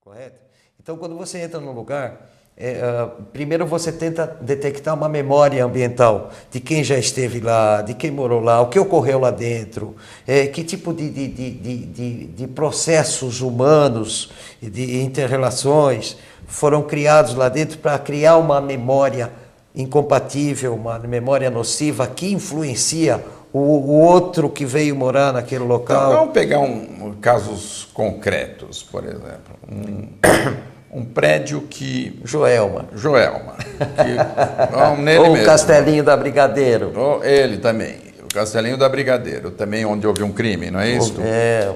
correto? Então, quando você entra num lugar, primeiro você tenta detectar uma memória ambiental de quem já esteve lá, de quem morou lá, o que ocorreu lá dentro, que tipo de processos humanos e de inter-relações foram criados lá dentro para criar uma memória incompatível, uma memória nociva que influencia o outro que veio morar naquele local. Então, vamos pegar casos concretos, por exemplo. Um prédio que... Joelma. Nele Ou o mesmo. Castelinho da Brigadeiro. Ele também. O Castelinho da Brigadeiro, também onde houve um crime, não é isso?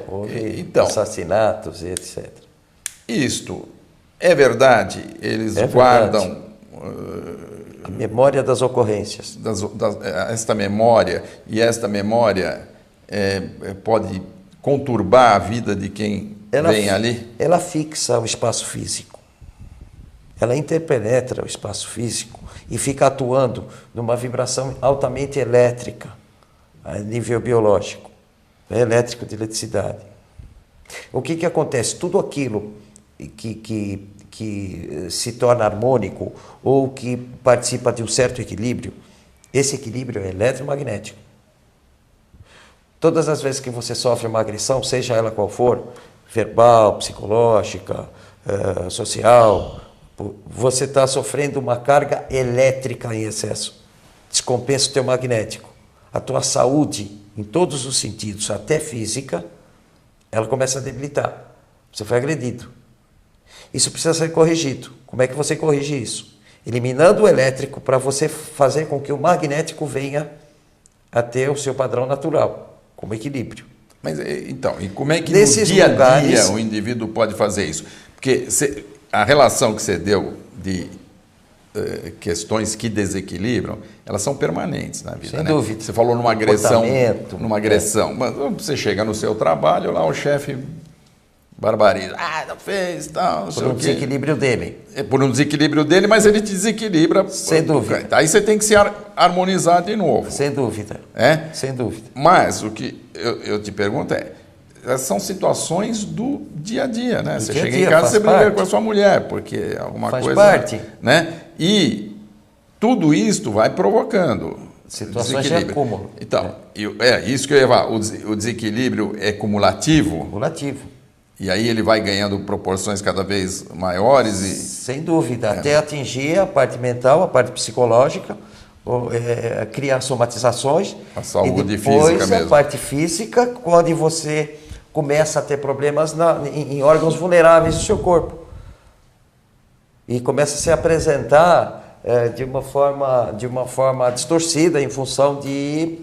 Houve então, assassinatos e etc. Isto é verdade? Eles guardam... a memória das ocorrências. Esta memória pode conturbar a vida de quem vem ali? Ela fixa o espaço físico. Ela interpenetra o espaço físico e fica atuando numa vibração altamente elétrica, a nível biológico, elétrico de eletricidade. O que acontece? Tudo aquilo que se torna harmônico ou que participa de um certo equilíbrio, esse equilíbrio é eletromagnético. Todas as vezes que você sofre uma agressão, seja ela qual for, verbal, psicológica, social, você está sofrendo uma carga elétrica em excesso. Descompensa o teu magnético. A tua saúde, em todos os sentidos, até física, ela começa a debilitar. Você foi agredido. Isso precisa ser corrigido. Como é que você corrige isso? Eliminando o elétrico para você fazer com que o magnético venha a ter o seu padrão natural, como equilíbrio. Mas então, e como é que Nesses no dia a lugares, dia o indivíduo pode fazer isso? Porque a relação que você deu de questões que desequilibram, elas são permanentes na vida, sem né? dúvida. Você falou numa agressão, mas você chega no seu trabalho, lá o chefe barbariza, não fez, tal, não sei o quê. Por um desequilíbrio dele. É por um desequilíbrio dele, mas ele te desequilibra. Sem dúvida. Aí você tem que se harmonizar de novo. Sem dúvida. Sem dúvida. Mas o que eu te pergunto são situações do dia a dia, né? Você chega em casa, você briga com a sua mulher, porque alguma coisa... Faz parte. Né? E tudo isto vai provocando situações de acúmulo. Então, isso que eu ia falar, o desequilíbrio é cumulativo? Cumulativo. E aí ele vai ganhando proporções cada vez maiores? Sem dúvida, até atingir a parte mental, a parte psicológica, criar somatizações. A saúde e depois, física mesmo. A parte física, quando você começa a ter problemas em órgãos vulneráveis do seu corpo. E começa a se apresentar de uma forma distorcida em função de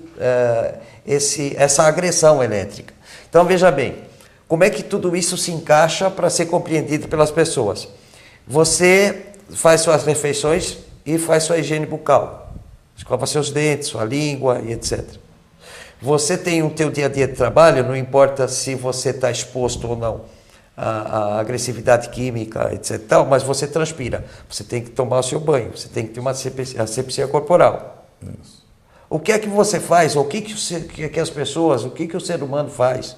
essa agressão elétrica. Então, veja bem, como é que tudo isso se encaixa para ser compreendido pelas pessoas? Você faz suas refeições e faz sua higiene bucal. Escova seus dentes, sua língua e etc. Você tem o teu dia a dia de trabalho, não importa se você está exposto ou não à agressividade química, etc. Mas você transpira. Você tem que tomar o seu banho, você tem que ter uma asepsia corporal. Isso. O que é que você faz? O que as pessoas, o que o ser humano faz?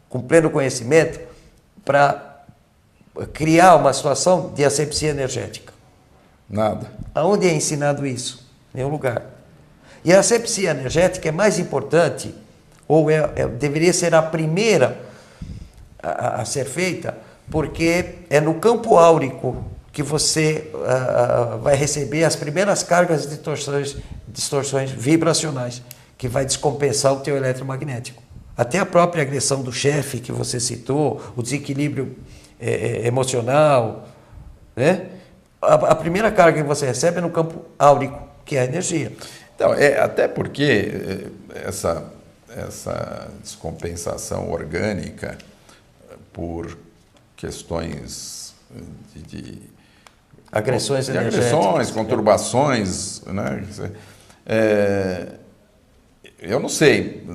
Com pleno conhecimento, para criar uma situação de asepsia energética. Nada. Aonde é ensinado isso? Em nenhum lugar. E a asepsia energética é mais importante, ou deveria ser a primeira a ser feita, porque é no campo áurico que você vai receber as primeiras cargas de distorções vibracionais, que vai descompensar o teu eletromagnético. Até a própria agressão do chefe que você citou, o desequilíbrio emocional, né? A primeira carga que você recebe é no campo áurico, que é a energia. Então, até porque essa descompensação orgânica por questões de agressões energéticas, agressões, conturbações, né? Eu não sei,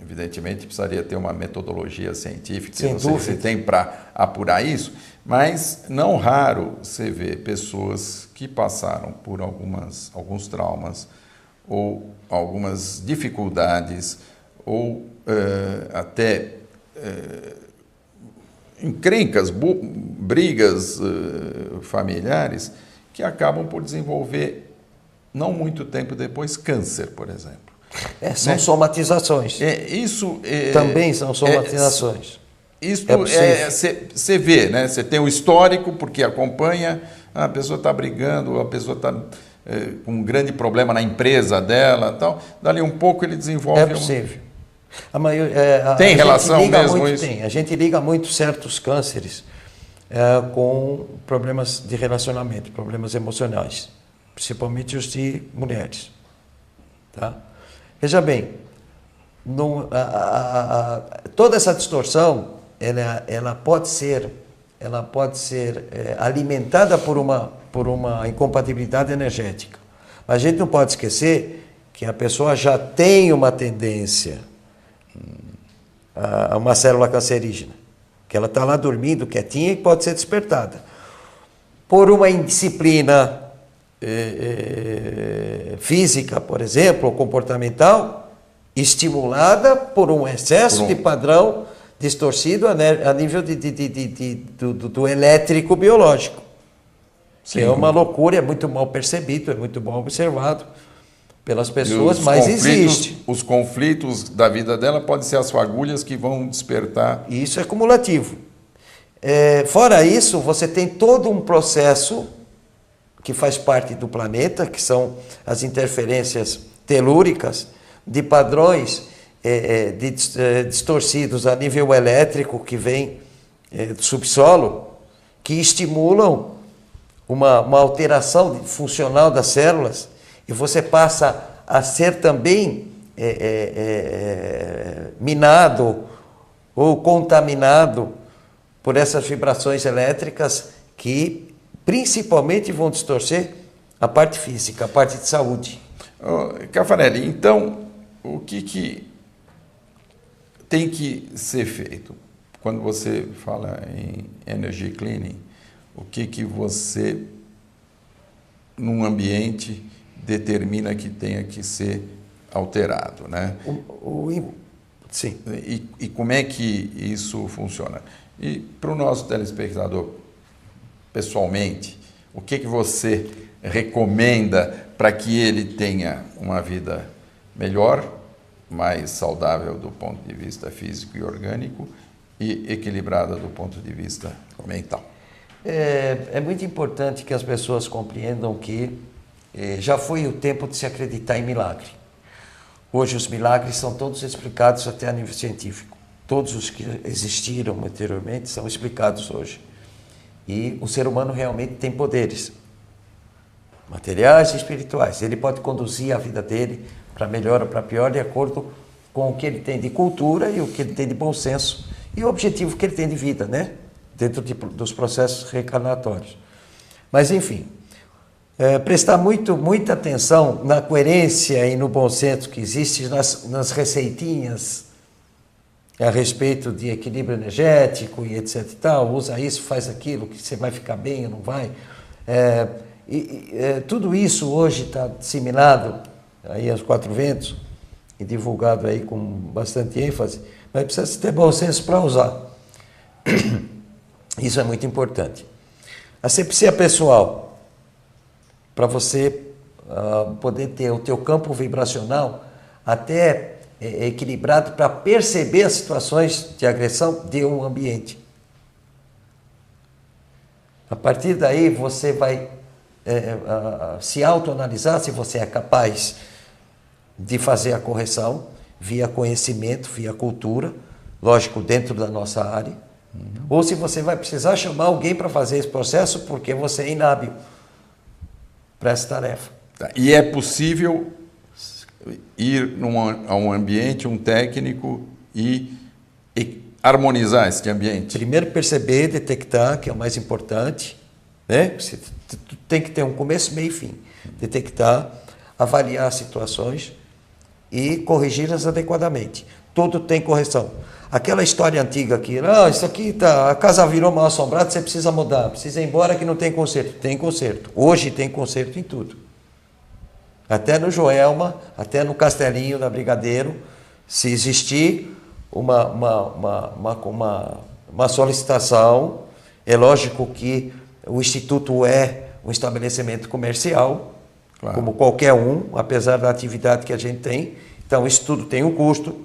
evidentemente precisaria ter uma metodologia científica, sem não sei dúvida. se tem para apurar isso, mas não raro você vê pessoas que passaram por alguns traumas ou algumas dificuldades ou até encrencas, brigas familiares que acabam por desenvolver, não muito tempo depois, câncer, por exemplo. São somatizações. Também são somatizações. Isso você vê, né? Você tem o histórico, porque acompanha, a pessoa está brigando, a pessoa está com um grande problema na empresa dela, tal. Dali um pouco ele desenvolve... É possível. Tem relação mesmo isso? Tem. A gente liga muito certos cânceres com problemas de relacionamento, problemas emocionais, principalmente os de mulheres. Tá? Veja bem, toda essa distorção ela pode ser alimentada por uma incompatibilidade energética. Mas a gente não pode esquecer que a pessoa já tem uma tendência a uma célula cancerígena, que ela está lá dormindo quietinha e pode ser despertada. Por uma indisciplina física, por exemplo, ou comportamental, estimulada por um excesso de padrão distorcido a nível do elétrico biológico. Sim. Que é uma loucura, é muito mal percebido, é muito mal observado pelas pessoas, mas existe. Os conflitos da vida dela podem ser as fagulhas que vão despertar. Isso é cumulativo. Fora isso, você tem todo um processo que faz parte do planeta, que são as interferências telúricas de padrões distorcidos a nível elétrico que vem do subsolo, que estimulam uma alteração funcional das células, e você passa a ser também minado ou contaminado por essas vibrações elétricas que principalmente vão distorcer a parte física, a parte de saúde. Caffarelli, então, o que tem que ser feito? Quando você fala em energy cleaning, o que você, num ambiente, determina que tenha que ser alterado, né? Sim. E como é que isso funciona? E para o nosso telespectador, pessoalmente, o que você recomenda para que ele tenha uma vida melhor, mais saudável do ponto de vista físico e orgânico e equilibrada do ponto de vista mental? É muito importante que as pessoas compreendam que já foi o tempo de se acreditar em milagre. Hoje os milagres são todos explicados até a nível científico. Todos os que existiram anteriormente são explicados hoje. E o ser humano realmente tem poderes materiais e espirituais. Ele pode conduzir a vida dele para melhor ou para pior, de acordo com o que ele tem de cultura e o que ele tem de bom senso e o objetivo que ele tem de vida, né? Dentro dos processos reencarnatórios. Mas, enfim, prestar muita atenção na coerência e no bom senso que existe nas receitinhas a respeito de equilíbrio energético e etc e tal, usa isso, faz aquilo, que você vai ficar bem ou não vai. Tudo isso hoje está disseminado aí aos quatro ventos e divulgado aí com bastante ênfase, mas precisa ter bom senso para usar. Isso é muito importante. A asepsia pessoal, para você poder ter o teu campo vibracional até equilibrado para perceber as situações de agressão de um ambiente. A partir daí você vai se autoanalisar se você é capaz de fazer a correção via conhecimento, via cultura, lógico, dentro da nossa área, ou se você vai precisar chamar alguém para fazer esse processo porque você é inábil para essa tarefa. E é possível ir a um ambiente, um técnico e harmonizar esse ambiente? Primeiro perceber, detectar, que é o mais importante, né? Você tem que ter um começo, meio e fim. Detectar, avaliar as situações e corrigi-las adequadamente. Tudo tem correção. Aquela história antiga aqui, isso aqui a casa virou mal assombrada, você precisa mudar, precisa ir embora que não tem conserto. Tem conserto. Hoje tem conserto em tudo. Até no Joelma, até no Castelinho da Brigadeiro, se existir uma uma solicitação. É lógico que o Instituto é um estabelecimento comercial, Claro. como qualquer um, apesar da atividade que a gente tem. Então, isso tudo tem um custo,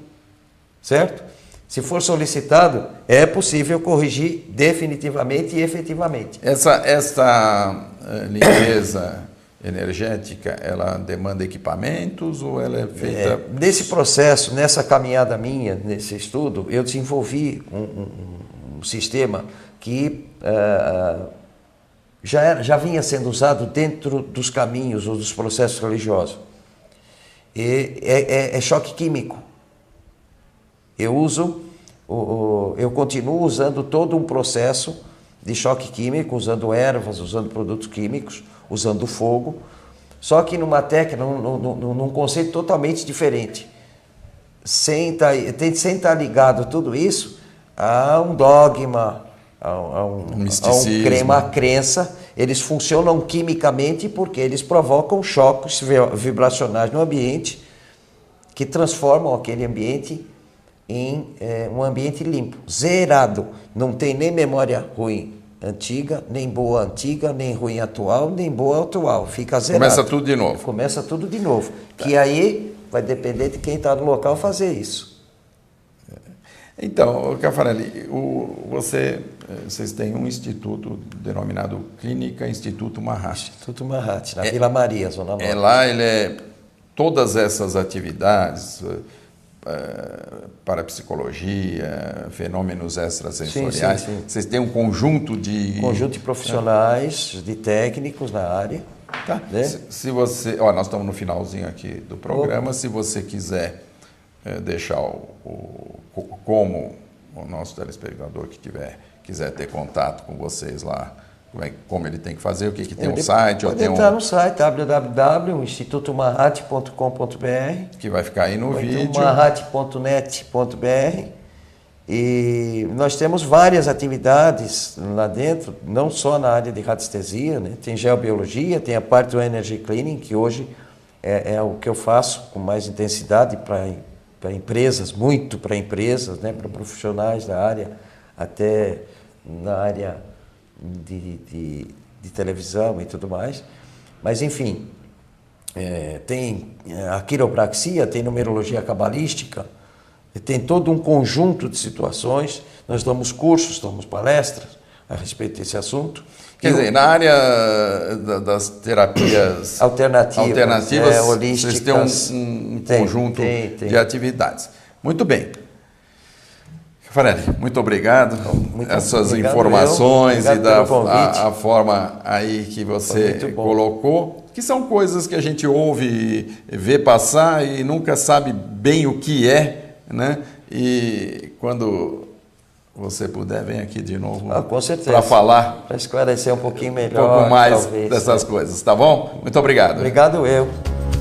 certo? Se for solicitado, é possível corrigir definitivamente e efetivamente. Essa limpeza energética, ela demanda equipamentos ou ela é feita... Nesse processo, nessa caminhada minha, nesse estudo, eu desenvolvi um sistema que já vinha sendo usado dentro dos caminhos ou dos processos religiosos. E é choque químico. Eu continuo usando todo um processo de choque químico, usando ervas, usando produtos químicos, usando fogo, só que numa técnica, num conceito totalmente diferente. Sem estar ligado a tudo isso a um dogma, a misticismo. uma crença. Eles funcionam quimicamente porque eles provocam choques vibracionais no ambiente que transformam aquele ambiente em um ambiente limpo, zerado. Não tem nem memória ruim antiga, nem boa antiga, nem ruim atual, nem boa atual. Fica zerado. Começa tudo de novo. Começa tudo de novo. Que aí vai depender de quem está no local fazer isso. Então, Caffarelli, vocês têm um instituto denominado Clínica Instituto Mahat. Instituto Mahat, na Vila Maria, Zona Norte. Lá todas essas atividades, parapsicologia, fenômenos extrasensoriais, sim. vocês têm um conjunto de... Conjunto de profissionais, de técnicos na área. Tá. Né? Se você... nós estamos no finalzinho aqui do programa. Se você quiser deixar como o nosso telespectador que quiser ter contato com vocês lá, como ele tem que fazer, o que tem um site? Pode entrar no site www.institutomahat.com.br, que vai ficar aí no vídeo. mahat.net.br. E nós temos várias atividades lá dentro, não só na área de radiestesia, né? Tem geobiologia, tem a parte do Energy Cleaning, que hoje é o que eu faço com mais intensidade para empresas, muito para empresas, né? Para profissionais da área, até na área de televisão e tudo mais. Mas, enfim, tem a quiropraxia, tem numerologia cabalística, tem todo um conjunto de situações. Nós damos cursos, damos palestras a respeito desse assunto. Quer dizer, na área das terapias alternativas holísticas, vocês têm um conjunto de atividades. Muito bem. Caffarelli, muito obrigado. Essas informações e a forma aí que você colocou, que são coisas que a gente ouve, vê passar e nunca sabe bem o que é, né? E quando você puder, vem aqui de novo para falar. Para esclarecer um pouquinho melhor. Um pouco mais talvez, dessas coisas, tá bom? Muito obrigado. Obrigado eu.